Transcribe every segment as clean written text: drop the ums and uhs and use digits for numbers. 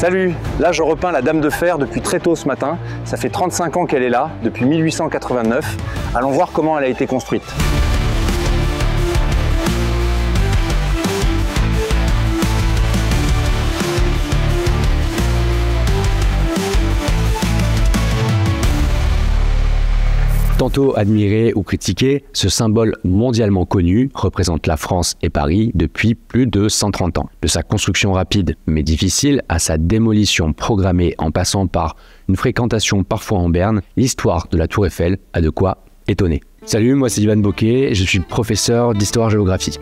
Salut, là je repeins la Dame de Fer depuis très tôt ce matin. Ça fait 35 ans qu'elle est là, depuis 1889. Allons voir comment elle a été construite. Tantôt admiré ou critiqué, ce symbole mondialement connu représente la France et Paris depuis plus de 130 ans. De sa construction rapide mais difficile à sa démolition programmée en passant par une fréquentation parfois en berne, l'histoire de la Tour Eiffel a de quoi étonner. Salut, moi c'est Ivan Bocquet, je suis professeur d'histoire-géographie.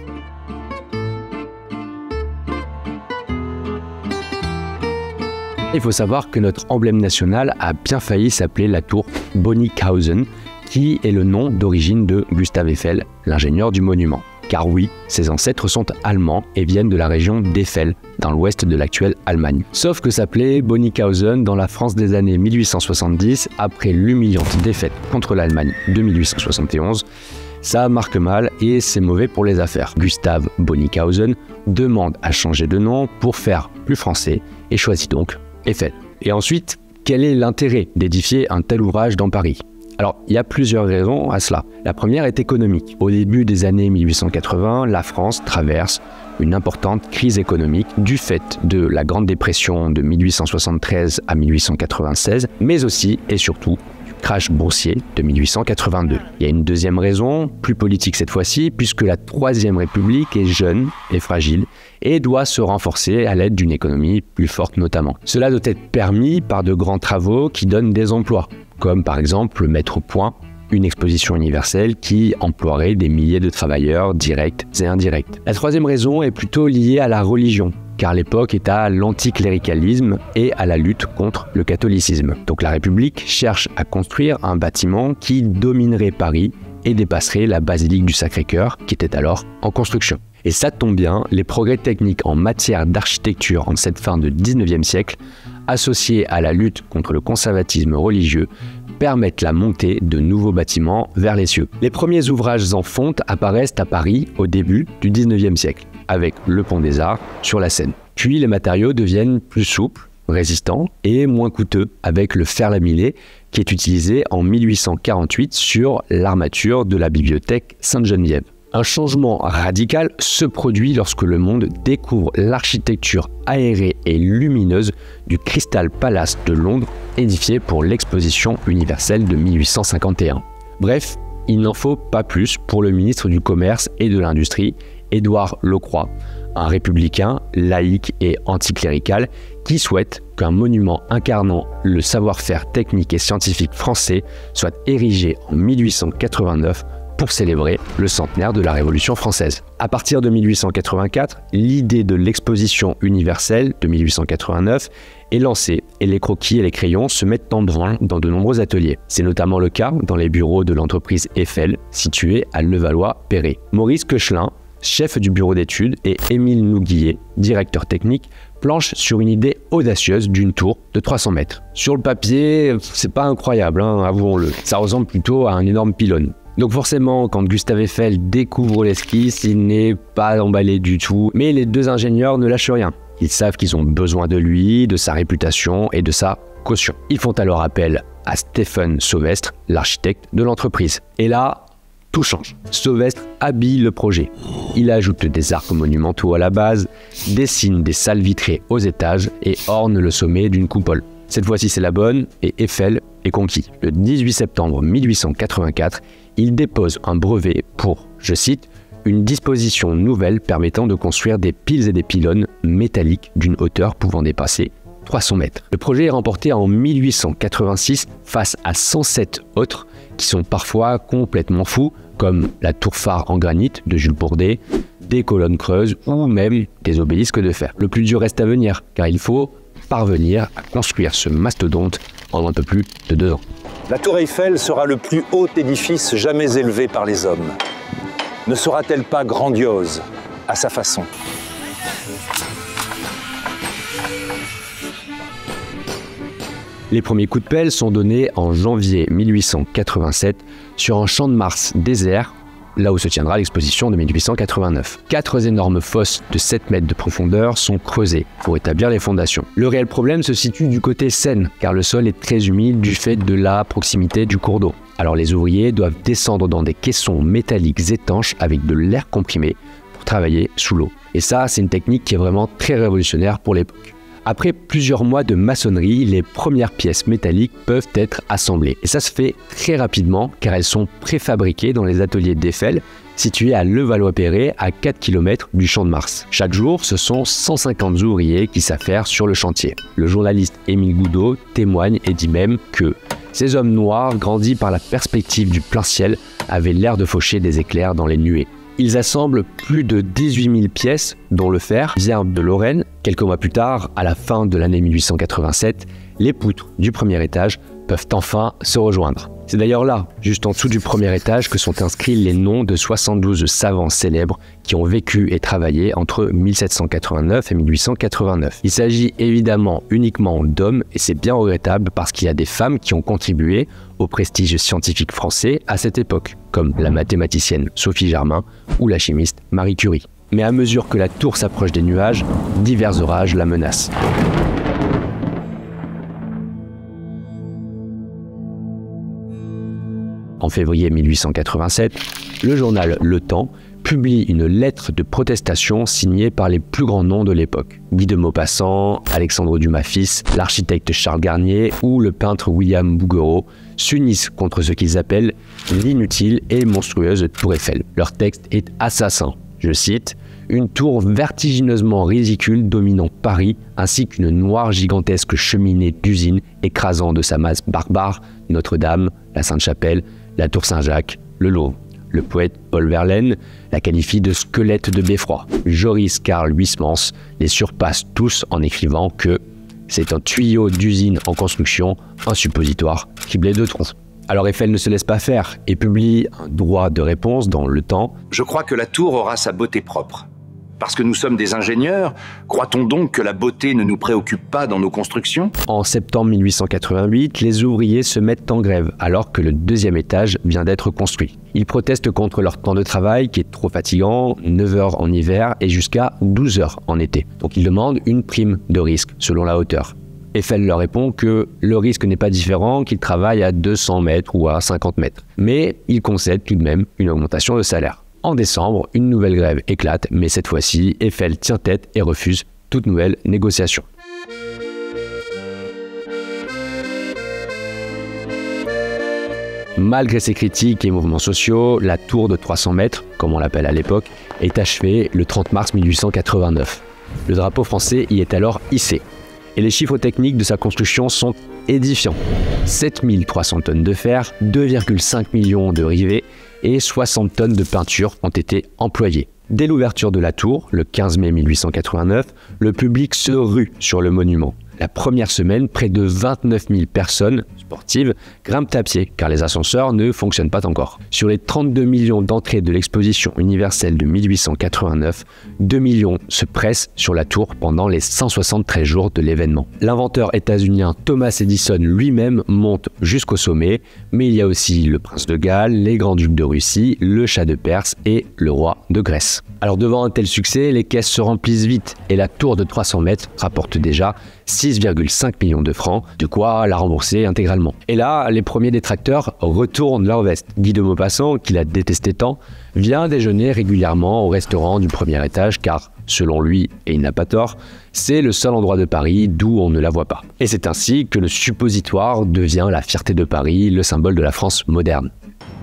Il faut savoir que notre emblème national a bien failli s'appeler la tour Bonnighausen, qui est le nom d'origine de Gustave Eiffel, l'ingénieur du monument. Car oui, ses ancêtres sont allemands et viennent de la région d'Eiffel, dans l'ouest de l'actuelle Allemagne. Sauf que s'appelait Bonnighausen dans la France des années 1870, après l'humiliante défaite contre l'Allemagne de 1871, ça marque mal et c'est mauvais pour les affaires. Gustave Bonnighausen demande à changer de nom pour faire plus français et choisit donc Eiffel. Et ensuite, quel est l'intérêt d'édifier un tel ouvrage dans Paris ? Alors, il y a plusieurs raisons à cela. La première est économique. Au début des années 1880, la France traverse une importante crise économique du fait de la Grande Dépression de 1873 à 1896, mais aussi et surtout du crash boursier de 1882. Il y a une deuxième raison, plus politique cette fois-ci, puisque la Troisième République est jeune et fragile et doit se renforcer à l'aide d'une économie plus forte notamment. Cela doit être permis par de grands travaux qui donnent des emplois, comme par exemple mettre au point une exposition universelle qui emploierait des milliers de travailleurs directs et indirects. La troisième raison est plutôt liée à la religion, car l'époque est à l'anticléricalisme et à la lutte contre le catholicisme. Donc la République cherche à construire un bâtiment qui dominerait Paris et dépasserait la basilique du Sacré-Cœur, qui était alors en construction. Et ça tombe bien, les progrès techniques en matière d'architecture en cette fin de 19e siècle, associés à la lutte contre le conservatisme religieux, permettent la montée de nouveaux bâtiments vers les cieux. Les premiers ouvrages en fonte apparaissent à Paris au début du 19e siècle, avec le Pont des Arts sur la Seine. Puis les matériaux deviennent plus souples, résistants et moins coûteux, avec le fer laminé qui est utilisé en 1848 sur l'armature de la bibliothèque Sainte-Geneviève. Un changement radical se produit lorsque le monde découvre l'architecture aérée et lumineuse du Crystal Palace de Londres, édifié pour l'exposition universelle de 1851. Bref, il n'en faut pas plus pour le ministre du Commerce et de l'Industrie, Édouard Lecroix, un républicain, laïque et anticlérical qui souhaite qu'un monument incarnant le savoir-faire technique et scientifique français soit érigé en 1889 pour célébrer le centenaire de la Révolution française. À partir de 1884, l'idée de l'exposition universelle de 1889 est lancée et les croquis et les crayons se mettent en branle dans de nombreux ateliers. C'est notamment le cas dans les bureaux de l'entreprise Eiffel, située à Levallois-Perret. Maurice Koechlin, chef du bureau d'études, et Émile Nouguier, directeur technique, planchent sur une idée audacieuse d'une tour de 300 mètres. Sur le papier, c'est pas incroyable, avouons-le. Ça ressemble plutôt à un énorme pylône. Donc forcément, quand Gustave Eiffel découvre l'esquisse, il n'est pas emballé du tout, mais les deux ingénieurs ne lâchent rien. Ils savent qu'ils ont besoin de lui, de sa réputation et de sa caution. Ils font alors appel à Stéphane Sauvestre, l'architecte de l'entreprise. Et là, tout change. Sauvestre habille le projet. Il ajoute des arcs monumentaux à la base, dessine des salles vitrées aux étages et orne le sommet d'une coupole. Cette fois-ci, c'est la bonne et Eiffel est conquis. Le 18 septembre 1884, il dépose un brevet pour, je cite, une disposition nouvelle permettant de construire des piles et des pylônes métalliques d'une hauteur pouvant dépasser 300 mètres. Le projet est remporté en 1886 face à 107 autres qui sont parfois complètement fous, comme la tour phare en granit de Jules Bourdet, des colonnes creuses ou même des obélisques de fer. Le plus dur reste à venir, car il faut parvenir à construire ce mastodonte en un peu plus de 2 ans. La tour Eiffel sera le plus haut édifice jamais élevé par les hommes. Ne sera-t-elle pas grandiose à sa façon ? Les premiers coups de pelle sont donnés en janvier 1887 sur un champ de Mars désert, là où se tiendra l'exposition de 1889. 4 énormes fosses de 7 mètres de profondeur sont creusées pour établir les fondations. Le réel problème se situe du côté Seine, car le sol est très humide du fait de la proximité du cours d'eau. Alors les ouvriers doivent descendre dans des caissons métalliques étanches avec de l'air comprimé pour travailler sous l'eau. Et ça, c'est une technique qui est vraiment très révolutionnaire pour l'époque. Après plusieurs mois de maçonnerie, les premières pièces métalliques peuvent être assemblées. Et ça se fait très rapidement car elles sont préfabriquées dans les ateliers d'Eiffel, situés à Levallois-Perret, à 4 km du Champ de Mars. Chaque jour, ce sont 150 ouvriers qui s'affairent sur le chantier. Le journaliste Émile Goudot témoigne et dit même que ces hommes noirs, grandis par la perspective du plein ciel, avaient l'air de faucher des éclairs dans les nuées. Ils assemblent plus de 18 000 pièces, dont le fer vient de Lorraine. Quelques mois plus tard, à la fin de l'année 1887, les poutres du premier étage peuvent enfin se rejoindre. C'est d'ailleurs là, juste en dessous du premier étage, que sont inscrits les noms de 72 savants célèbres qui ont vécu et travaillé entre 1789 et 1889. Il s'agit évidemment uniquement d'hommes et c'est bien regrettable parce qu'il y a des femmes qui ont contribué au prestige scientifique français à cette époque, comme la mathématicienne Sophie Germain ou la chimiste Marie Curie. Mais à mesure que la tour s'approche des nuages, divers orages la menacent. En février 1887, le journal Le Temps publie une lettre de protestation signée par les plus grands noms de l'époque. Guy de Maupassant, Alexandre Dumas fils, l'architecte Charles Garnier ou le peintre William Bouguereau s'unissent contre ce qu'ils appellent l'inutile et monstrueuse tour Eiffel. Leur texte est assassin. Je cite « Une tour vertigineusement ridicule dominant Paris, ainsi qu'une noire gigantesque cheminée d'usine écrasant de sa masse barbare Notre-Dame, la Sainte-Chapelle, la Tour Saint-Jacques, le Louvre. » Le poète Paul Verlaine la qualifie de squelette de beffroi. Joris Karl Huysmans les surpasse tous en écrivant que c'est un tuyau d'usine en construction, un suppositoire criblé de troncs. Alors Eiffel ne se laisse pas faire et publie un droit de réponse dans Le Temps. Je crois que la tour aura sa beauté propre. Parce que nous sommes des ingénieurs, croit-on donc que la beauté ne nous préoccupe pas dans nos constructions ? En septembre 1888, les ouvriers se mettent en grève alors que le deuxième étage vient d'être construit. Ils protestent contre leur temps de travail qui est trop fatigant, 9 heures en hiver et jusqu'à 12 heures en été. Donc ils demandent une prime de risque selon la hauteur. Eiffel leur répond que le risque n'est pas différent, qu'ils travaillent à 200 mètres ou à 50 mètres. Mais ils concèdent tout de même une augmentation de salaire. En décembre, une nouvelle grève éclate, mais cette fois-ci, Eiffel tient tête et refuse toute nouvelle négociation. Malgré ces critiques et mouvements sociaux, la tour de 300 mètres, comme on l'appelle à l'époque, est achevée le 30 mars 1889. Le drapeau français y est alors hissé. Et les chiffres techniques de sa construction sont édifiants. 7300 tonnes de fer, 2,5 millions de rivets et 60 tonnes de peinture ont été employées. Dès l'ouverture de la tour, le 15 mai 1889, le public se rue sur le monument. La première semaine, près de 29 000 personnes sportives grimpent à pied, car les ascenseurs ne fonctionnent pas encore. Sur les 32 millions d'entrées de l'exposition universelle de 1889, 2 millions se pressent sur la tour pendant les 173 jours de l'événement. L'inventeur états-unien Thomas Edison lui-même monte jusqu'au sommet, mais il y a aussi le prince de Galles, les grands-ducs de Russie, le Shah de Perse et le roi de Grèce. Alors devant un tel succès, les caisses se remplissent vite et la tour de 300 mètres rapporte déjà 6,5 millions de francs, de quoi la rembourser intégralement. Et là, les premiers détracteurs retournent leur veste. Guy de Maupassant, qui la détestait tant, vient déjeuner régulièrement au restaurant du premier étage car, selon lui, et il n'a pas tort, c'est le seul endroit de Paris d'où on ne la voit pas. Et c'est ainsi que le suppositoire devient la fierté de Paris, le symbole de la France moderne.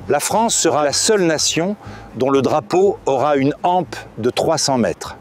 La France sera la seule nation dont le drapeau aura une hampe de 300 mètres.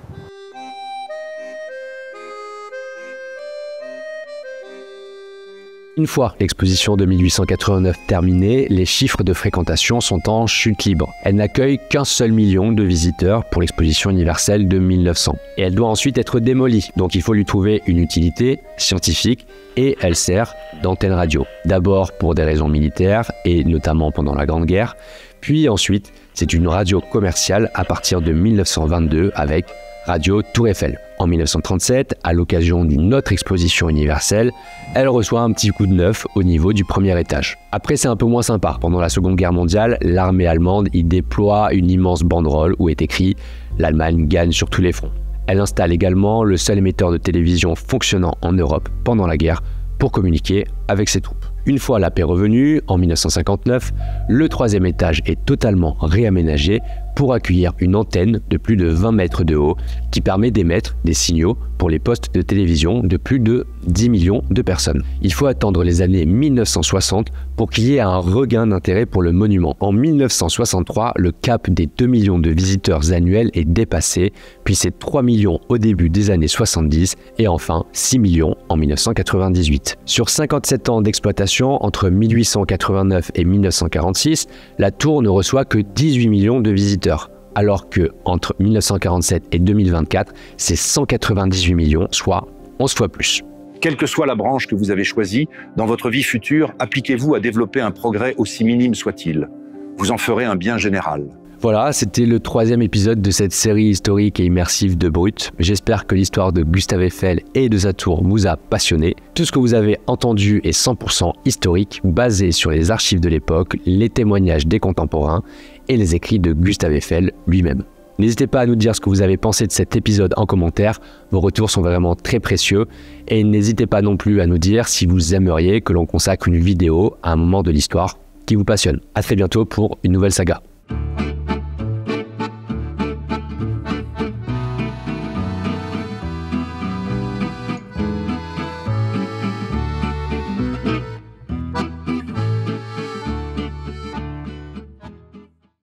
Une fois l'exposition de 1889 terminée, les chiffres de fréquentation sont en chute libre. Elle n'accueille qu'un seul million de visiteurs pour l'exposition universelle de 1900. Et elle doit ensuite être démolie, donc il faut lui trouver une utilité scientifique et elle sert d'antenne radio. D'abord pour des raisons militaires et notamment pendant la Grande Guerre, puis ensuite c'est une radio commerciale à partir de 1922 avec Radio Tour Eiffel. En 1937, à l'occasion d'une autre exposition universelle, elle reçoit un petit coup de neuf au niveau du premier étage. Après, c'est un peu moins sympa. Pendant la Seconde Guerre mondiale, l'armée allemande y déploie une immense banderole où est écrit « L'Allemagne gagne sur tous les fronts ». Elle installe également le seul émetteur de télévision fonctionnant en Europe pendant la guerre pour communiquer avec ses troupes. Une fois la paix revenue, en 1959, le troisième étage est totalement réaménagé pour accueillir une antenne de plus de 20 mètres de haut qui permet d'émettre des signaux pour les postes de télévision de plus de 10 millions de personnes. Il faut attendre les années 1960 pour qu'il y ait un regain d'intérêt pour le monument. En 1963, le cap des 2 millions de visiteurs annuels est dépassé, puis c'est 3 millions au début des années 70 et enfin 6 millions en 1998. Sur 57 ans d'exploitation, entre 1889 et 1946, la tour ne reçoit que 18 millions de visiteurs, alors que entre 1947 et 2024, c'est 198 millions, soit 11 fois plus. Quelle que soit la branche que vous avez choisie, dans votre vie future, appliquez-vous à développer un progrès aussi minime soit-il. Vous en ferez un bien général. Voilà, c'était le 3e épisode de cette série historique et immersive de Brut. J'espère que l'histoire de Gustave Eiffel et de sa tour vous a passionné. Tout ce que vous avez entendu est 100% historique, basé sur les archives de l'époque, les témoignages des contemporains et les écrits de Gustave Eiffel lui-même. N'hésitez pas à nous dire ce que vous avez pensé de cet épisode en commentaire, vos retours sont vraiment très précieux. Et n'hésitez pas non plus à nous dire si vous aimeriez que l'on consacre une vidéo à un moment de l'histoire qui vous passionne. À très bientôt pour une nouvelle saga.